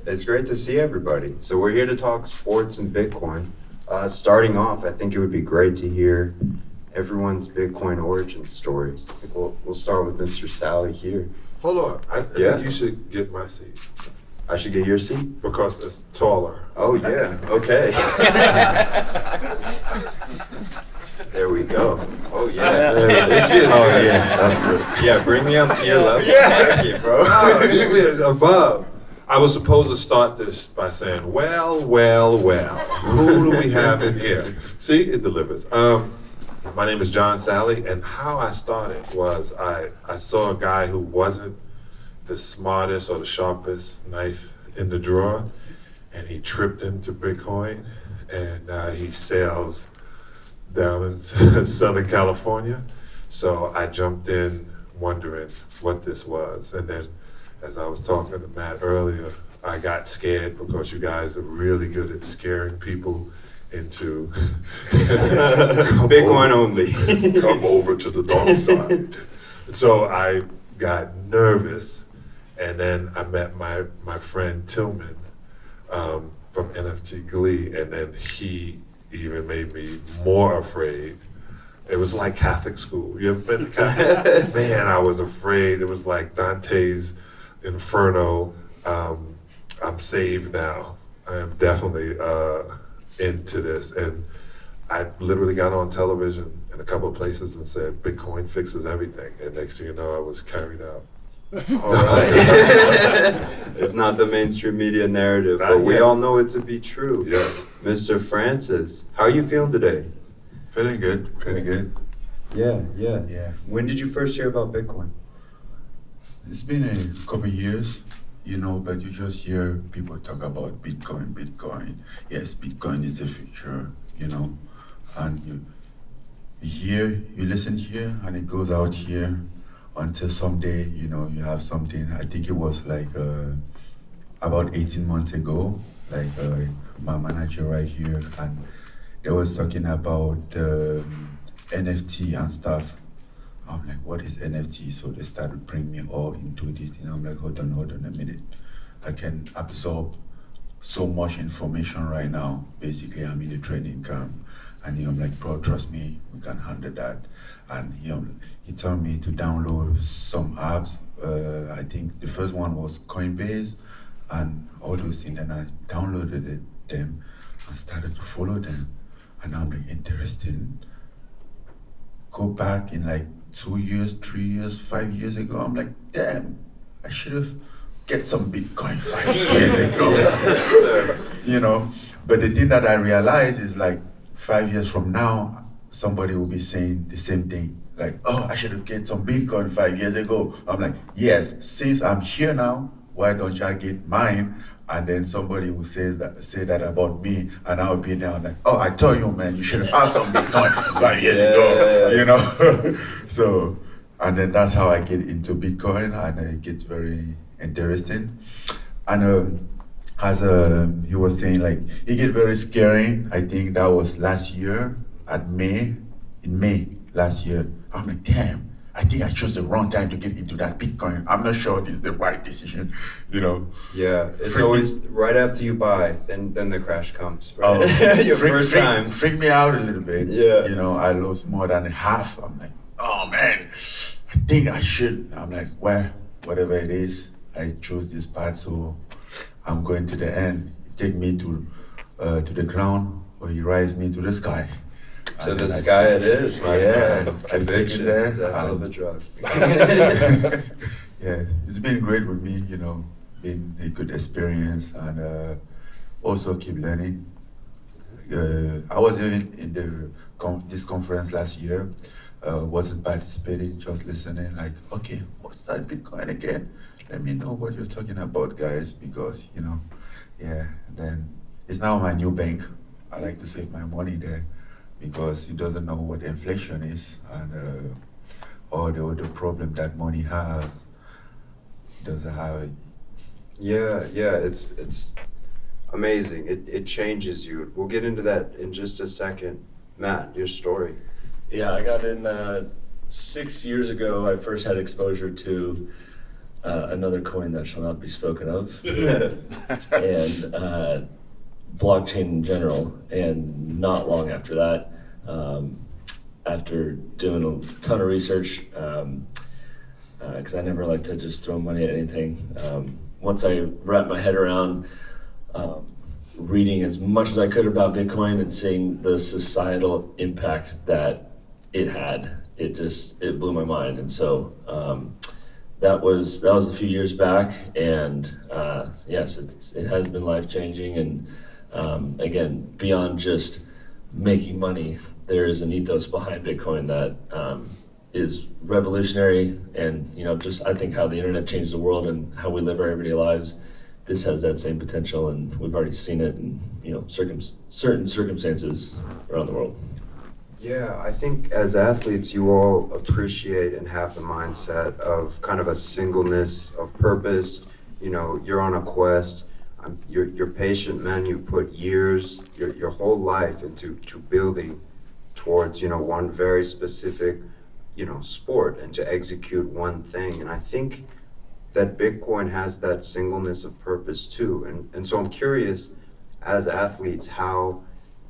It's great to see everybody. So we're here to talk sports and Bitcoin. Starting off, I think it would be great to hear everyone's Bitcoin origin story. I think we'll start with Mr. Salley here. Hold on. I think you should get my seat. I should get your seat? Because it's taller. Oh, yeah. Okay. There we go. Oh, yeah. This feels good. Yeah, that's good. Yeah, bring me up to your level. Yeah. Thank you, bro. No, you is above. I was supposed to start this by saying, well, who do we have in here? See, it delivers. My name is John Salley, and how I started was I saw a guy who wasn't the smartest or the sharpest knife in the drawer, and he tripped into Bitcoin, and he sells down in Southern California. So I jumped in wondering what this was, and then as I was talking to Matt earlier, I got scared because you guys are really good at scaring people into Bitcoin only. Come over to the dark side. So I got nervous, and then I met my friend Tillman from NFT Glee, and then he even made me more afraid. It was like Catholic school. You ever been to Catholic? Man, I was afraid. It was like Dante's Inferno. I'm saved now. I am definitely into this, and I literally got on television in a couple of places and said Bitcoin fixes everything, and next thing you know I was carried out. All right. It's not the mainstream media narrative, but we all know it to be true. Yes. Mr. Francis, how are you feeling today? Feeling good, pretty good. Yeah. Yeah. When did you first hear about Bitcoin? It's been a couple of years, but you just hear people talk about Bitcoin. Yes, Bitcoin is the future, and you listen here and it goes out here until someday, you have something. I think it was like about 18 months ago, like my manager right here, and they was talking about NFT and stuff. I'm like, what is NFT? So they started bringing me all into this thing. I'm like, hold on a minute. I can absorb so much information right now. Basically, I'm in a training camp. And I'm like, bro, trust me, we can handle that. And he told me to download some apps. I think the first one was Coinbase and all those things. And I downloaded them and started to follow them. And I'm like, interesting. Go back in like 2 years, 3 years, 5 years ago. I'm like, damn, I should have get some Bitcoin 5 years ago. But the thing that I realized is like 5 years from now, somebody will be saying the same thing. Like, oh, I should have get some Bitcoin 5 years ago. I'm like, yes, since I'm here now, why don't I get mine? And then somebody will say that about me, and I'll be there. I'm like, oh, I told you, man, you should have asked some Bitcoin 5 years ago, So, and then that's how I get into Bitcoin, and it gets very interesting. And as he was saying, like, it get very scary. I think that was last year in May last year. I'm like, damn. I think I chose the wrong time to get into that Bitcoin. I'm not sure this is the right decision, Yeah, it's always right after you buy, then the crash comes. Right? Oh, Your first time. Freaked me out a little bit. Yeah. I lost more than half. I'm like, oh man, I think I should. I'm like, well, whatever it is, I chose this path, so I'm going to the end. Take me to the ground, or you rise me to the sky. To the sky it is, my friend. I stick it there. It's a hell of a drug. Yeah, it's been great with me, been a good experience, and also keep learning. I was even in this conference last year, wasn't participating, just listening, like, okay, what's that Bitcoin again? Let me know what you're talking about, guys, because, then it's now my new bank. I like to save my money there, because he doesn't know what inflation is and all the other problem that money has. He doesn't have it. Yeah, it's amazing. It changes you. We'll get into that in just a second. Matt, your story. Yeah, I got in 6 years ago. I first had exposure to another coin that shall not be spoken of, and blockchain in general. And not long after that, after doing a ton of research, because I never like to just throw money at anything, once I wrapped my head around reading as much as I could about Bitcoin and seeing the societal impact that it had, it blew my mind. And so that was a few years back, and yes, it has been life-changing. And again, beyond just making money, there is an ethos behind Bitcoin that is revolutionary. And just I think how the internet changed the world and how we live our everyday lives, this has that same potential, and we've already seen it in certain circumstances around the world. Yeah, I think as athletes, you all appreciate and have the mindset of kind of a singleness of purpose. You're on a quest. You're patient men. You put years, your whole life into building towards one very specific sport, and to execute one thing. And I think that Bitcoin has that singleness of purpose too. And so I'm curious, as athletes, how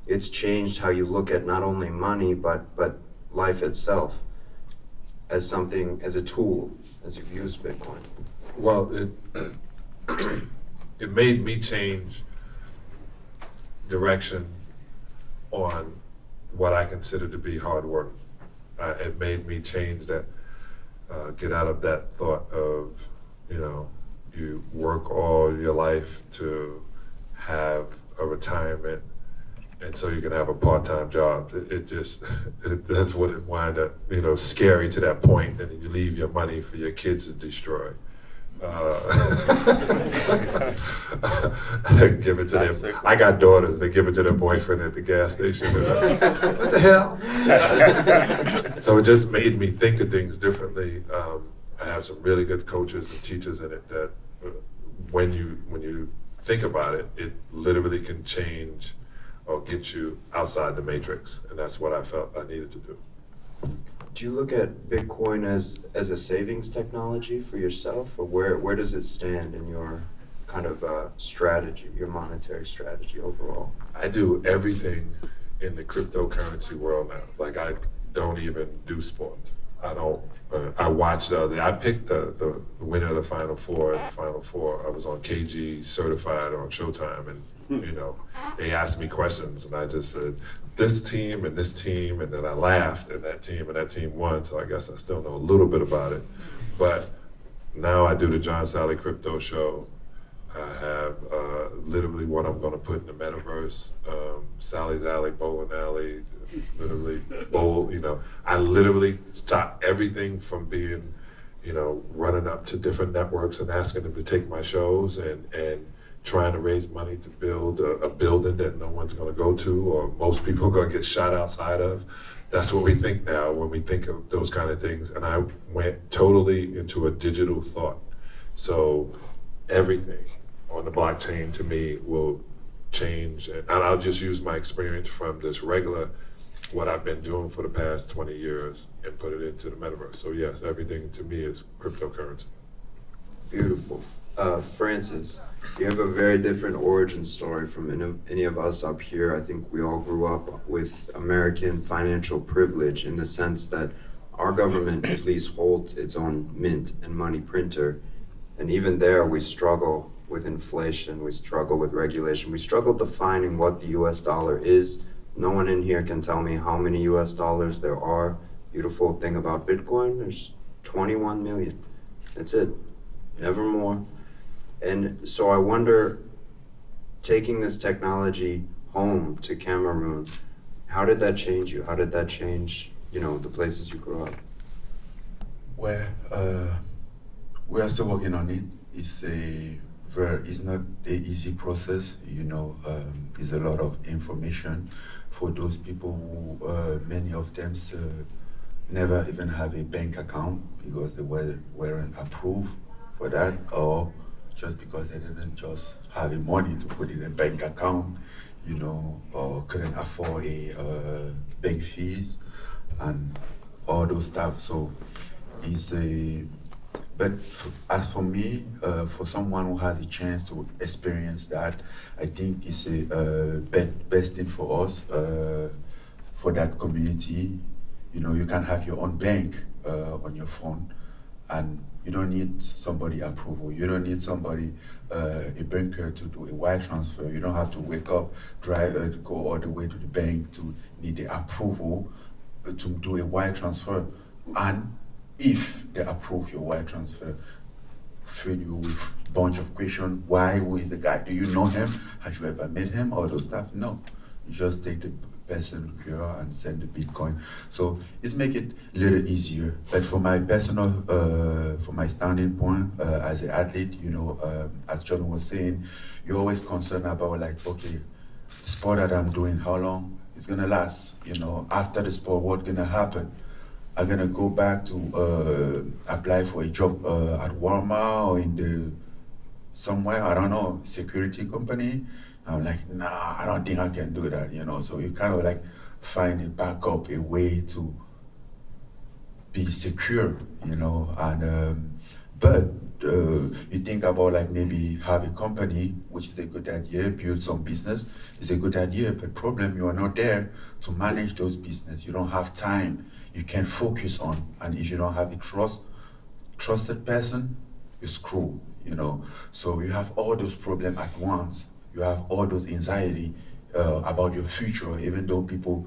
it's changed how you look at not only money, but life itself as a tool, as you've used Bitcoin. Well, it made me change direction on what I consider to be hard work. It made me change that, get out of that thought of, you work all your life to have a retirement, and so you can have a part-time job. That's what it wind up, scary to that point, and then you leave your money for your kids to destroy. Give it to them. I got daughters. They give it to their boyfriend at the gas station. What the hell? So it just made me think of things differently. I have some really good coaches and teachers in it that, when you think about it, it literally can change or get you outside the matrix, and that's what I felt I needed to do. Do you look at Bitcoin as a savings technology for yourself, or where does it stand in your kind of strategy, your monetary strategy overall? I do everything in the cryptocurrency world now. Like, I don't even do sports. I don't. I watched I picked the winner of the Final Four. The Final Four, I was on KG certified on Showtime, and they asked me questions, and I just said this team, and then I laughed, and that team won. So I guess I still know a little bit about it. But now I do the John Salley crypto show. I have literally what I'm going to put in the metaverse. Sally's Alley, Bowling Alley, literally bowl. I literally stopped everything from being, running up to different networks and asking them to take my shows, and trying to raise money to build a building that no one's going to go to, or most people are going to get shot outside of. That's what we think now when we think of those kind of things. And I went totally into a digital thought. So everything on the blockchain to me will change, and I'll just use my experience from this regular, what I've been doing for the past 20 years, and put it into the metaverse. So yes, everything to me is cryptocurrency. Beautiful. Francis, you have a very different origin story from any of us up here. I think we all grew up with American financial privilege, in the sense that our government at least holds its own mint and money printer. And even there, we struggle with inflation, we struggle with regulation, we struggle defining what the US dollar is. No one in here can tell me how many US dollars there are. Beautiful thing about Bitcoin, there's 21 million. That's it, never more. And so I wonder, taking this technology home to Cameroon, how did that change you? How did that change, the places you grew up? Well, we are still working on it. It's not an easy process, It's a lot of information for those people who, many of them never even have a bank account because they weren't approved for that, or just because they didn't just have the money to put in a bank account, or couldn't afford a bank fees and all those stuff. So but as for me, for someone who has a chance to experience that, I think it's a best thing for us, for that community. You know, you can have your own bank on your phone, and you don't need somebody approval. You don't need somebody, a banker, to do a wire transfer. You don't have to wake up, drive, go all the way to the bank to need the approval to do a wire transfer. And if they approve your wire transfer, fill you with a bunch of questions. Why? Who is the guy? Do you know him? Have you ever met him? All those stuff. No. You just take the person here and send the Bitcoin. So it's make it a little easier. But for my personal, for my standing point as an athlete, you know, as John was saying, you're always concerned about like, okay, the sport that I'm doing, how long it's gonna last? You know, after the sport, what's gonna happen? I'm gonna go back to apply for a job at Walmart or in the somewhere, I don't know, security company. I'm like, nah, I don't think I can do that, you know. So you kind of like find a backup, a way to be secure, you know. And but you think about like maybe have a company, which is a good idea, build some business, is a good idea. But problem, you are not there to manage those business. You don't have time. You can focus on, and if you don't have a trusted person, you screw, you know. So you have all those problems at once. You have all those anxiety about your future, even though people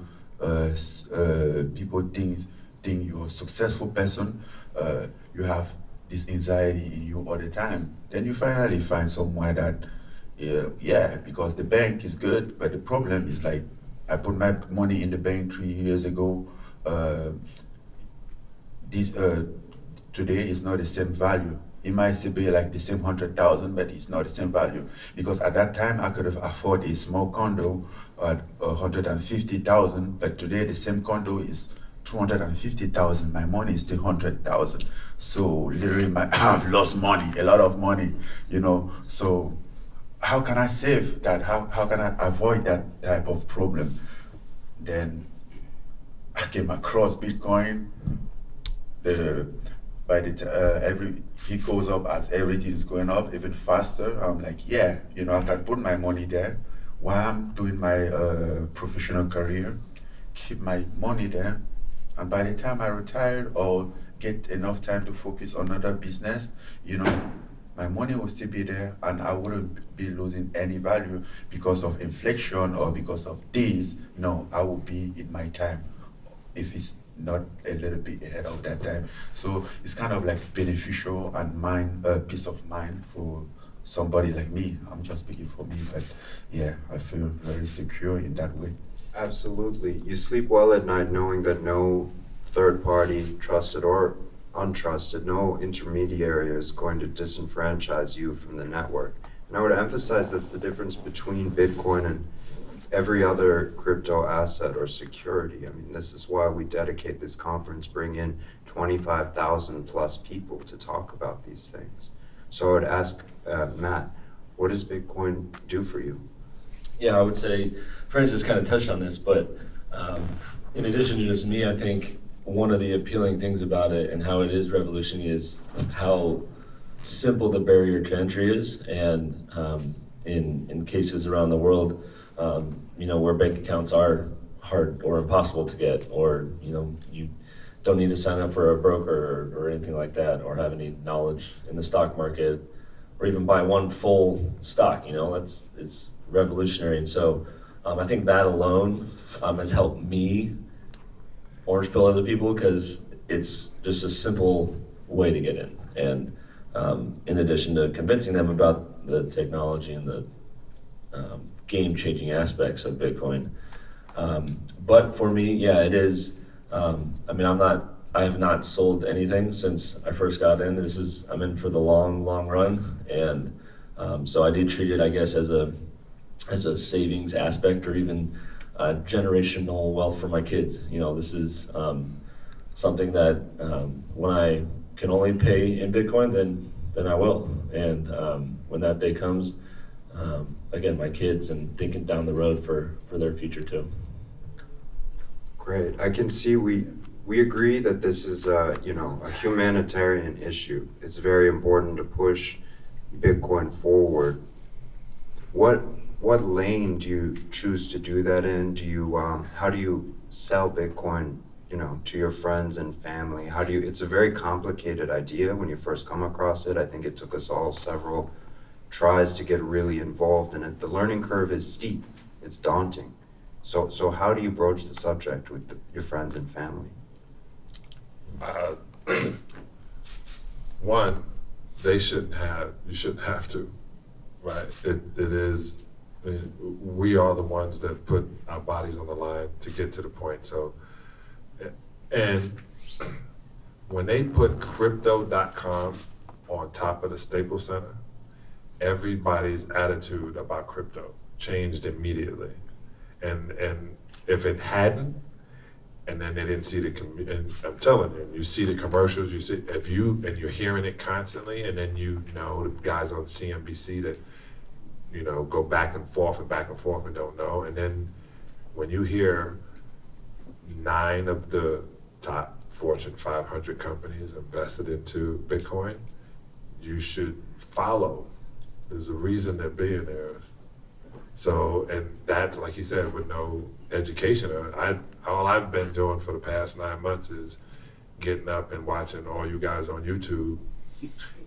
think you're a successful person. You have this anxiety in you all the time. Then you finally find somewhere that, yeah, because the bank is good, but the problem is like, I put my money in the bank 3 years ago. Today is not the same value. It might still be like the same 100,000, but it's not the same value, because at that time I could have afforded a small condo at 150,000, but today the same condo is 250,000. My money is still 100,000. So literally, I've lost money, a lot of money, you know. So how can I save that? How can I avoid that type of problem? Then I came across Bitcoin. It goes up as everything is going up even faster. I'm like, yeah, you know, I can put my money there while I'm doing my professional career, keep my money there, and by the time I retire or get enough time to focus on another business, you know, my money will still be there, and I wouldn't be losing any value because of inflation or because of this. No, I will be in my time, if it's not a little bit ahead of that time. So it's kind of like beneficial and peace of mind for somebody like me. I'm just speaking for me, but yeah, I feel very secure in that way. Absolutely. You sleep well at night knowing that no third party, trusted or untrusted, no intermediary is going to disenfranchise you from the network. And I would emphasize that's the difference between Bitcoin and every other crypto asset or security. I mean, this is why we dedicate this conference, bring in 25,000 plus people to talk about these things. So I would ask Matt, what does Bitcoin do for you? Yeah, I would say Francis kind of touched on this, but in addition to just me, I think one of the appealing things about it and how it is revolutionary is how simple the barrier to entry is. And in cases around the world, you know, where bank accounts are hard or impossible to get, or, you know, you don't need to sign up for a broker or anything like that, or have any knowledge in the stock market, or even buy one full stock, you know, it's revolutionary. And so I think that alone has helped me orange pill other people, because it's just a simple way to get in. And in addition to convincing them about the technology and the game-changing aspects of Bitcoin. But for me, yeah, it is. I mean, I have not sold anything since I first got in. I'm in for the long run, and so I do treat it, I guess, as a savings aspect, or even generational wealth for my kids. You know, this is something that when I can only pay in Bitcoin, then I will. And when that day comes, again, my kids, and thinking down the road for their future too. Great. I can see we we agree that this is a humanitarian issue. It's very important to push Bitcoin forward. What lane do you choose to do that in? Do you how do you sell Bitcoin, to your friends and family? It's a very complicated idea when you first come across it. I think it took us all several tries to get really involved in it. The learning curve is steep. It's daunting. So how do you broach the subject with your friends and family? One, you shouldn't have to, right? It is, we are the ones that put our bodies on the line to get to the point. So, and when they put crypto.com on top of the Staples Center, everybody's attitude about crypto changed immediately. And if it hadn't, and then they didn't see and I'm telling you, you see the commercials, and you're hearing it constantly, and then the guys on CNBC that, go back and forth and don't know. And then when you hear 9 of the top Fortune 500 companies invested into Bitcoin, you should follow. There's a reason they're billionaires. So, and that's, like you said, with no education. All I've been doing for the past 9 months is getting up and watching all you guys on YouTube,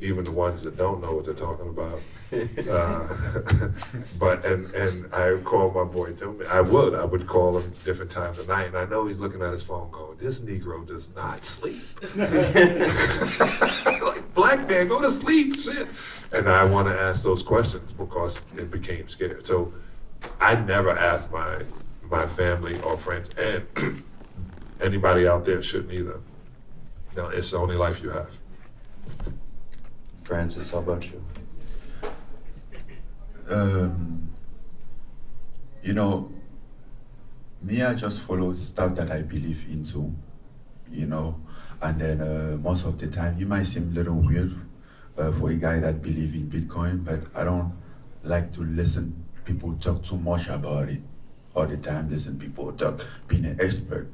even the ones that don't know what they're talking about. And I call my boy Tillman. I would call him different times of night, and I know he's looking at his phone going, "This Negro does not sleep." Like, black man, go to sleep, shit. And I want to ask those questions because it became scared. So I never asked my family or friends, and anybody out there shouldn't either. It's the only life you have. Francis, how about you? Me, I just follow stuff that I believe into, and then most of the time, it might seem a little weird for a guy that believes in Bitcoin, but I don't like to listen people talk too much about it all the time. Listen, people talk, being an expert.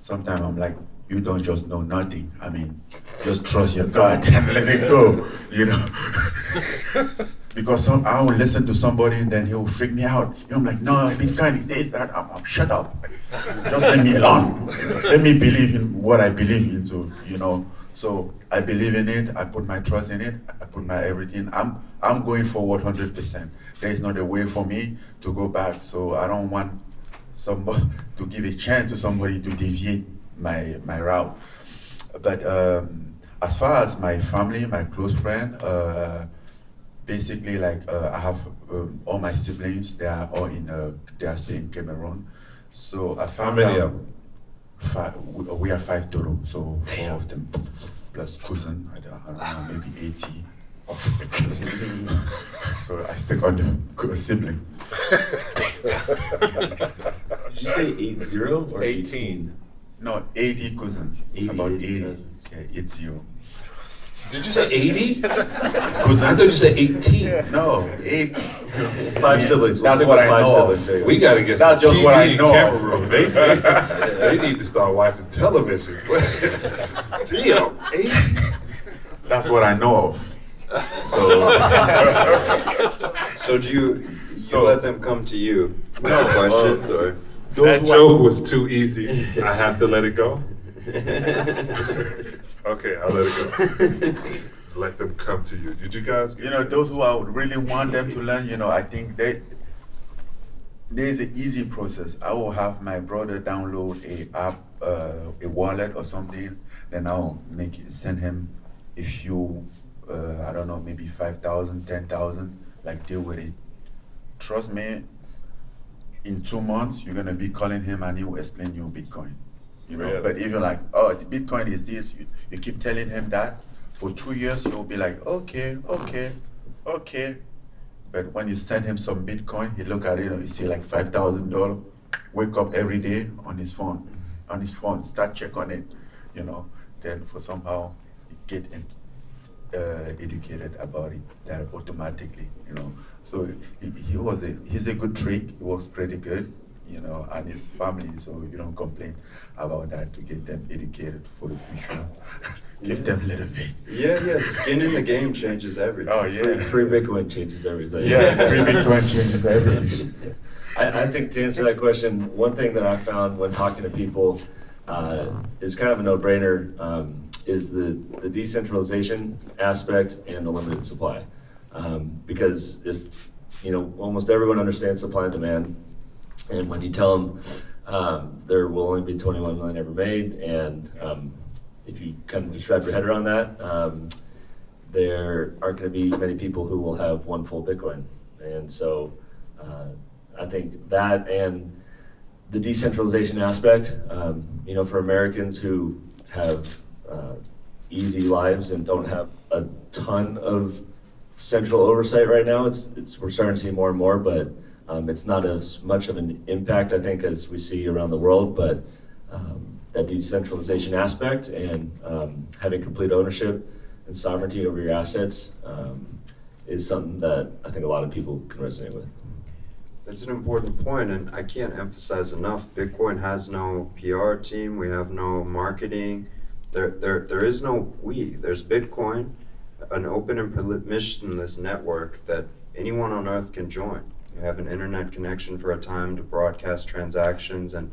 Sometimes I'm like, you don't just know nothing. I mean, just trust your gut and let it go, Because I will listen to somebody and then he'll freak me out. I'm like, no, Bitcoin is this, that. I'm shut up. Just leave me alone. Let me believe in what I believe into, So I believe in it. I put my trust in it. I put my everything. I'm going forward 100%. There is not a way for me to go back. So I don't want somebody to give a chance to somebody to deviate my route. But as far as my family, my close friend, basically, I have all my siblings. They are all they are still in Cameroon. So I found How many out of them? 5. We are 5 total. So 4 of them plus cousin. I don't know, maybe 80 of the cousin. So I stick on the sibling. Did you say 80 or 18? No, 80 cousins. 80, About 80 80. cousins. Yeah, 80. Did you say 80? Cousins. I thought you said 18. No, 8. 5 siblings. We'll That's stick what with I 5 know of. siblings. There you go. We got to get some That's just TV what I in know of. Cameroon. They need to start watching television. Damn, 80? That's what I know of. So do you let them come to you? No. Questions or? That joke was too easy. I have to let it go. Okay, I'll let it go. Let them come to you. Did you guys get Those who I would really want them to learn, I think there's an easy process. I will have my brother download a app, a wallet or something, then I'll send him a few, I don't know, maybe 5,000, 10,000, deal with it. Trust me, in 2 months, you're gonna be calling him and he will explain you Bitcoin. Really? But if you're like, oh, the Bitcoin is this, you keep telling him that, for 2 years, he'll be like, okay. But when you send him some Bitcoin, he look at it, he see like $5,000, wake up every day on his phone, start check on it, then for somehow get educated about it that automatically, So he's a good trick. It works pretty good, and his family, so you don't complain about that to get them educated for the future. Give them a little bit. Yeah, skin in the game changes everything. Oh, yeah. Free Bitcoin changes everything. Yeah, free Bitcoin changes everything. I think to answer that question, one thing that I found when talking to people is kind of a no-brainer, is the decentralization aspect and the limited supply. Because if, almost everyone understands supply and demand, and when you tell them there will only be 21 million ever made, and if you kind of just wrap your head around that, there aren't going to be many people who will have one full Bitcoin. And so I think that and the decentralization aspect, for Americans who have easy lives and don't have a ton of central oversight right now, we're starting to see more and more, but it's not as much of an impact, I think, as we see around the world. But that decentralization aspect and having complete ownership and sovereignty over your assets is something that I think a lot of people can resonate with. That's an important point, and I can't emphasize enough. Bitcoin has no PR team. We have no marketing. There is no we. There's Bitcoin, an open and permissionless network that anyone on earth can join. You have an internet connection for a time to broadcast transactions, and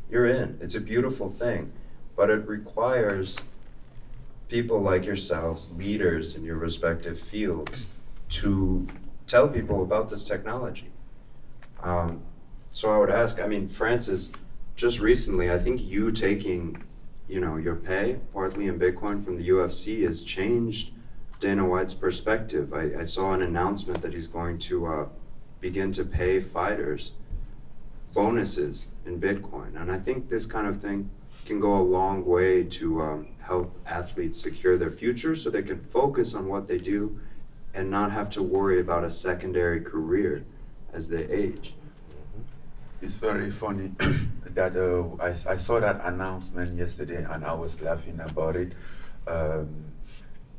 you're in. It's a beautiful thing, but it requires people like yourselves, leaders in your respective fields, to tell people about this technology. So I would ask, Francis, just recently, I think you taking, your pay, partly in Bitcoin from the UFC, has changed Dana White's perspective. I saw an announcement that he's going to begin to pay fighters bonuses in Bitcoin. And I think this kind of thing can go a long way to help athletes secure their future so they can focus on what they do and not have to worry about a secondary career as they age. It's very funny that I saw that announcement yesterday and I was laughing about it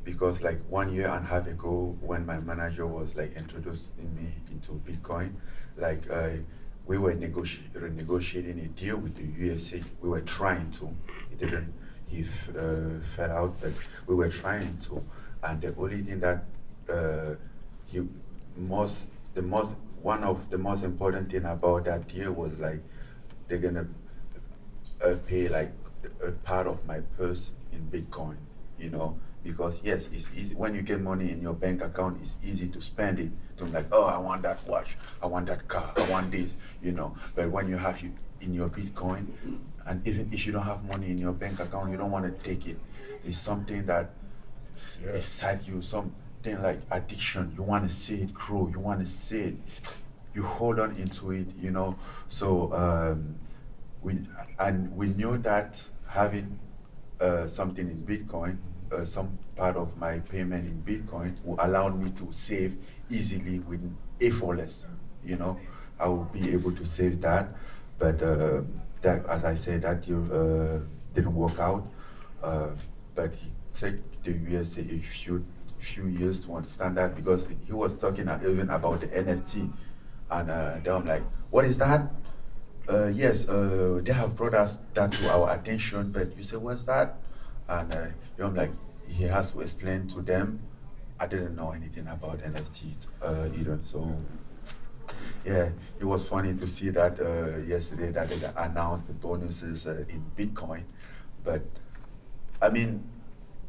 because 1 year and a half ago when my manager was introducing me into Bitcoin, we were negotiating a deal with the UFC. We were trying to. He fell out, but we were trying to. And the only thing that one of the most important thing about that deal was they're gonna pay a part of my purse in Bitcoin, because yes, it's easy when you get money in your bank account. It's easy to spend it. Oh, I want that watch, I want that car, I want this, But when you have it in your Bitcoin, and even if you don't have money in your bank account, you don't want to take it. It's something that inside you, something like addiction. You want to see it grow. You want to see it. You hold on into it, So we knew that having something in Bitcoin, some part of my payment in Bitcoin will allow me to save easily with effortless. I will be able to save that. But that, as I said, that deal didn't work out. But he took the USA a few years to understand that, because he was talking even about the NFT, and then I'm like, what is that? Yes, they have brought us that to our attention, but you say, what's that? And I'm like, he has to explain to them. I didn't know anything about NFT either. So yeah, it was funny to see that yesterday that they announced the bonuses in Bitcoin. But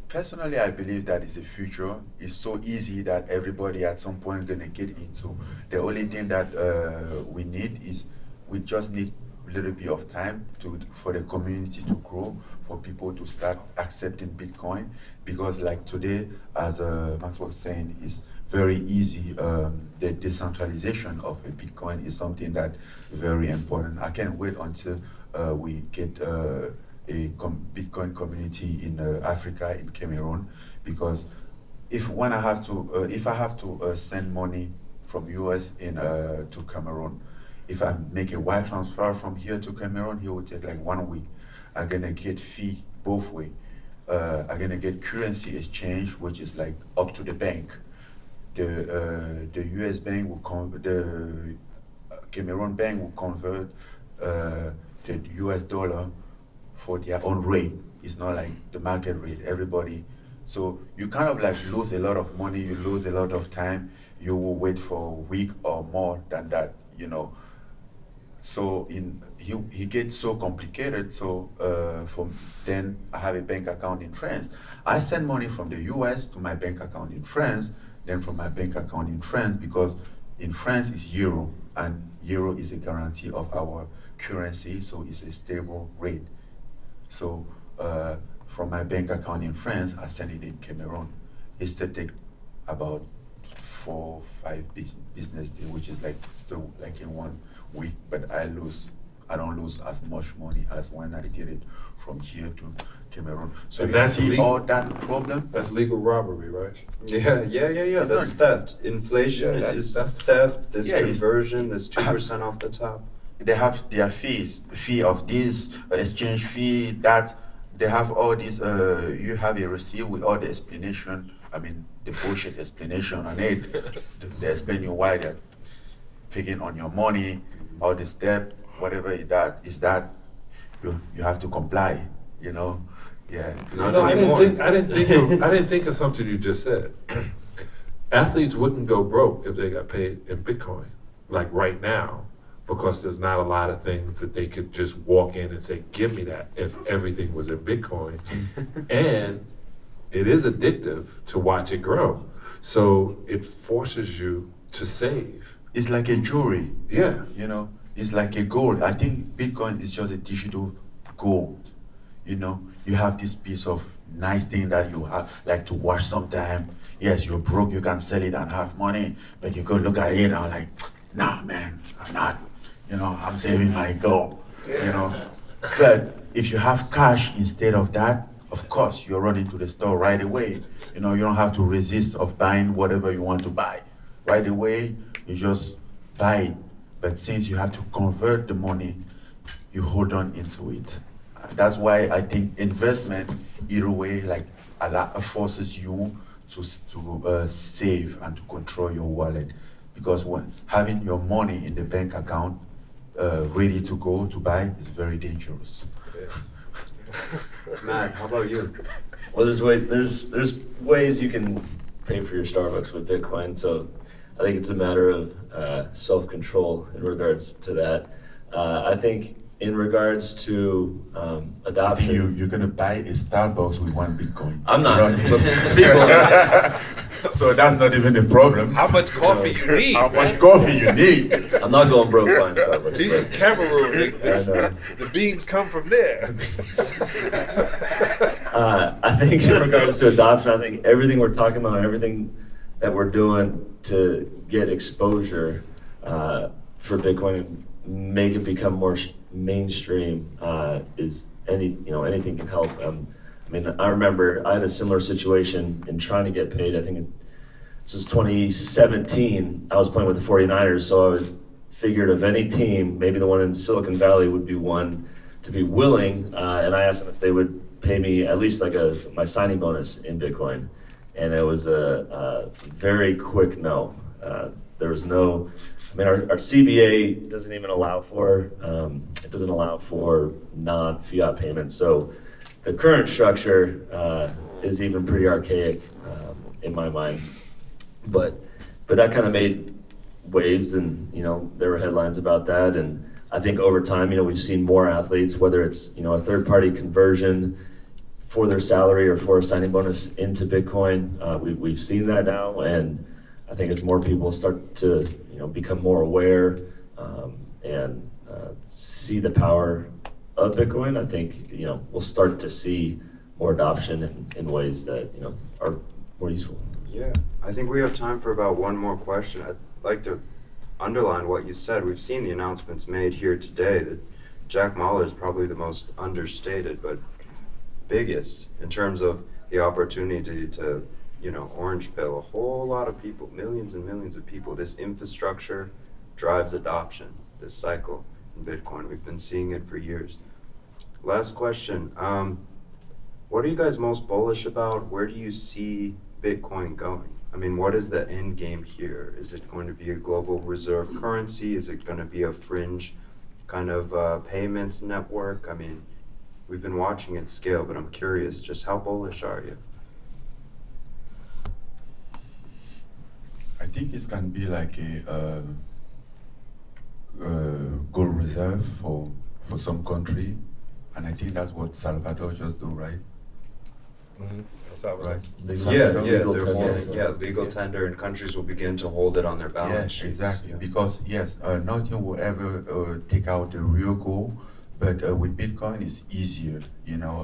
personally, I believe that is the future. It's so easy that everybody at some point gonna get into. The only thing that we need is we just need a little bit of time for the community to grow, for people to start accepting Bitcoin. Because today, as Max was saying, it's very easy. The decentralization of a Bitcoin is something that is very important. I can't wait until we get Bitcoin community in Africa, in Cameroon, because if I have to send money from US to Cameroon, if I make a wire transfer from here to Cameroon, it will take 1 week. I'm gonna get fee both way. I'm gonna get currency exchange, which is up to the bank. The US bank will the Cameroon bank will convert the US dollar for their own rate. It's not like the market rate. Everybody, so you kind of like lose a lot of money. You lose a lot of time. You will wait for a week or more than that. So he gets so complicated. So then I have a bank account in France. I send money from the US to my bank account in France, then from my bank account in France, because in France it's euro, and euro is a guarantee of our currency, so it's a stable rate. So from my bank account in France, I send it in Cameroon. It still take about 4-5 business days, which is like still like in 1 week, but I don't lose as much money as when I did it from here to Cameroon. So And you that's see legal. all that problem? That's legal robbery, right? Yeah. It's That's not- theft. Inflation Yeah, is that's- theft. This Yeah, it's- conversion, this 2% off the top. They have their fees, fee of this, exchange fee, that. They have all these, you have a receipt with all the explanation, the bullshit explanation on it. They explain you why they're picking on your money, all this debt, whatever is that, you have to comply, Yeah. Not No, anymore. I didn't think of something you just said. Athletes wouldn't go broke if they got paid in Bitcoin, like right now, because there's not a lot of things that they could just walk in and say, give me that, if everything was in Bitcoin. And it is addictive to watch it grow. So it forces you to save. It's like a jewelry. Yeah. It's like a gold. I think Bitcoin is just a digital gold. You have this piece of nice thing that you have, like to watch sometime. Yes, you're broke, you can sell it and have money, but you go look at it and I'm like, nah, man, I'm not. I'm saving my gold. But if you have cash instead of that, of course, you're running to the store right away. You don't have to resist of buying whatever you want to buy. Right away, you just buy it. But since you have to convert the money, you hold on into it. That's why I think investment, either way, like a lot forces you to save and to control your wallet. Because when having your money in the bank account ready to go to buy is very dangerous. Matt, how about you? Well, there's ways you can pay for your Starbucks with Bitcoin. So I think it's a matter of self-control in regards to that. I think in regards to I think adoption, you're gonna buy a Starbucks with 1 Bitcoin. I'm not. You But don't- people, So that's not even a problem. How much coffee you need? How much coffee you need? I'm not going broke buying Starbucks. She's but- from Cameroon. I know. The beans come from there. I think in regards to adoption, I think everything we're talking about, everything that we're doing to get exposure for Bitcoin and make it become more mainstream is anything can help. I remember I had a similar situation in trying to get paid. I think this was 2017. I was playing with the 49ers, so I figured of any team, maybe the one in Silicon Valley would be one to be willing, and I asked them if they would pay me at least like my signing bonus in Bitcoin, and it was a very quick no. There was no, our CBA doesn't even allow for non-fiat payments. So the current structure is even pretty archaic in my mind, but that kind of made waves, and there were headlines about that, and I think over time, we've seen more athletes, whether it's a third-party conversion for their salary or for a signing bonus into Bitcoin. We've seen that now, and I think as more people start to become more aware and see the power of Bitcoin, I think we'll start to see more adoption in ways that are more useful. Yeah, I think we have time for about one more question. I'd like to underline what you said. We've seen the announcements made here today that Jack Mahler is probably the most understated, but biggest in terms of the opportunity to, orange pill a whole lot of people, millions and millions of people. This infrastructure drives adoption, this cycle in Bitcoin. We've been seeing it for years. Last question. What are you guys most bullish about? Where do you see Bitcoin going? What is the end game here? Is it going to be a global reserve currency? Is it going to be a fringe kind of payments network? I mean, we've been watching it scale, but I'm curious, just how bullish are you? I think it's gonna be like a gold reserve for some country, and I think that's what Salvador just do, right? That's how Right. Yeah, Salvador yeah, legal they're tender. holding, legal tender, and countries will begin to hold it on their balance Yeah, sheets. exactly. Yeah. Because yes, nothing will ever take out the real gold, but with Bitcoin it's easier. You know,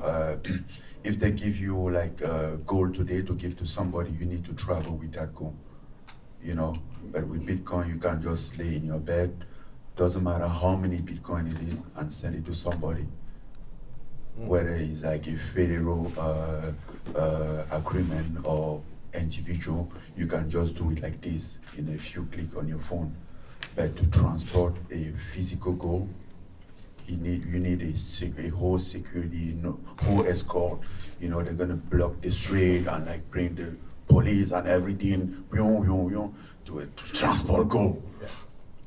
if they give you like gold today to give to somebody, you need to travel with that gold. You know, but with Bitcoin you can just lay in your bed. Doesn't matter how many Bitcoin it is, and send it to somebody. Whether it's like a federal agreement or individual, you can just do it like this in a few clicks on your phone. But to transport a physical gold, you need a whole security, whole escort. You know, they're gonna block the street and like bring the police and everything to transport gold.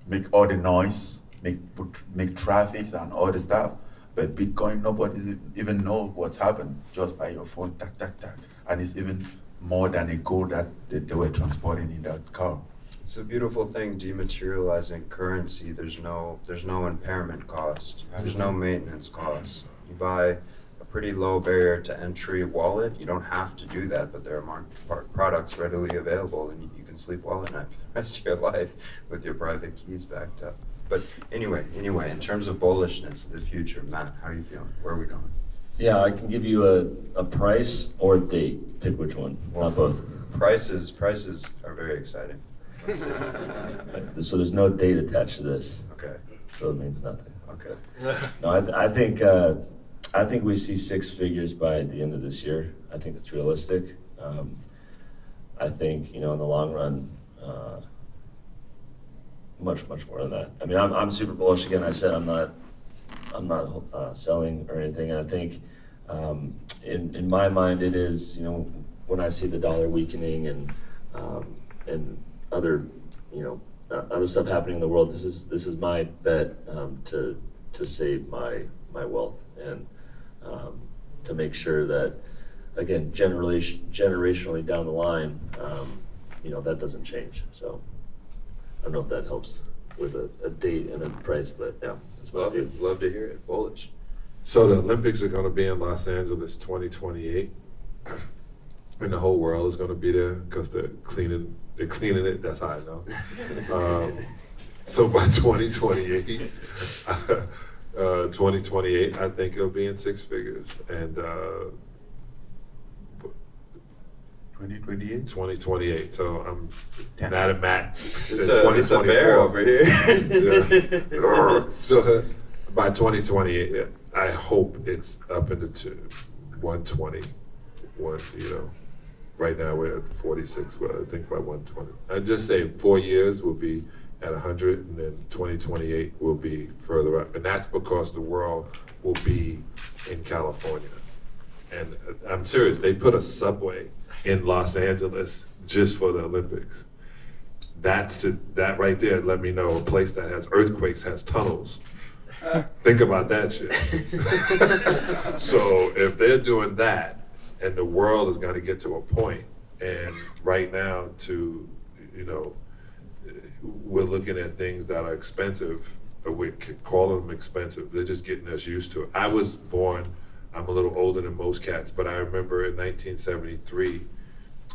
Make all the noise, make traffic and all the stuff. But Bitcoin, nobody even knows what's happened just by your phone, tack, tack, tack. And it's even more than a gold that they were transporting in that car. It's a beautiful thing, dematerializing currency. There's no impairment cost. There's no maintenance cost. You buy a pretty low barrier to entry wallet. You don't have to do that, but there are products readily available, and you can sleep well at night for the rest of your life with your private keys backed up. But anyway, in terms of bullishness of the future, Matt, how are you feeling? Where are we going? Yeah, I can give you a price or a date. Pick which one. Not both. Prices are very exciting. Let's see. So there's no date attached to this. Okay. So it means nothing. Okay. No, I think we see six figures by the end of this year. I think it's realistic. I think, in the long run, much more than that. I mean, I'm super bullish. Again, I said I'm not selling or anything. And I think in my mind it is, when I see the dollar weakening and other other stuff happening in the world, this is my bet to save my wealth and to make sure that, again, generationally down the line, that doesn't change. So I don't know if that helps with a date and a price, but yeah, that's my view. Love to hear it. Bullish. So the Olympics are going to be in Los Angeles 2028, and the whole world is going to be there because they're cleaning it. That's how I know. So by 2028, 2028, I think it'll be in six figures, and 2028? 2028. So I'm Damn. mad at Matt. It's a bear over here. Yeah. So by 2028, yeah, I hope it's up into 120. Right now we're at 46, but I think by 120. I'd just say 4 years will be at 100, and then 2028 will be further up. And that's because the world will be in California. And I'm serious, they put a subway in Los Angeles just for the Olympics. That right there let me know a place that has earthquakes has tunnels. Think about that shit. So if they're doing that, and the world is going to get to a point, and right now we're looking at things that are expensive, but we call them expensive. They're just getting us used to it. I was born, I'm a little older than most cats, but I remember in 1973,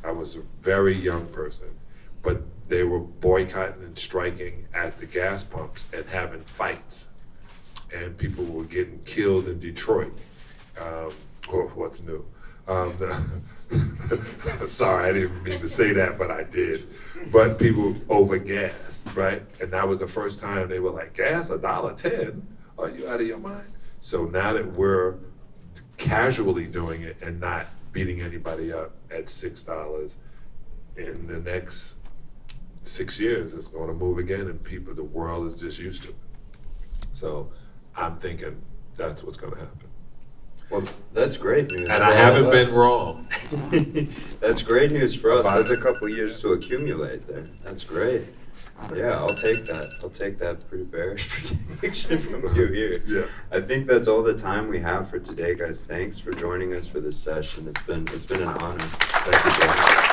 I was a very young person, but they were boycotting and striking at the gas pumps and having fights, and people were getting killed in Detroit. Or what's new? Sorry, I didn't mean to say that, but I did. But people over gas, right? And that was the first time they were like, gas $1.10? Are you out of your mind? So now that we're casually doing it and not beating anybody up at $6, in the next 6 years, it's going to move again, and the world is just used to it. So I'm thinking that's what's going to happen. Well, that's great news. And for I haven't all of been us. wrong. That's great news for us. About That's it. a couple years to accumulate there. That's great. Yeah, I'll take that. I'll take that pretty bearish prediction from you here. Yeah. I think that's all the time we have for today, guys. Thanks for joining us for this session. It's been an honor. Thank you, guys.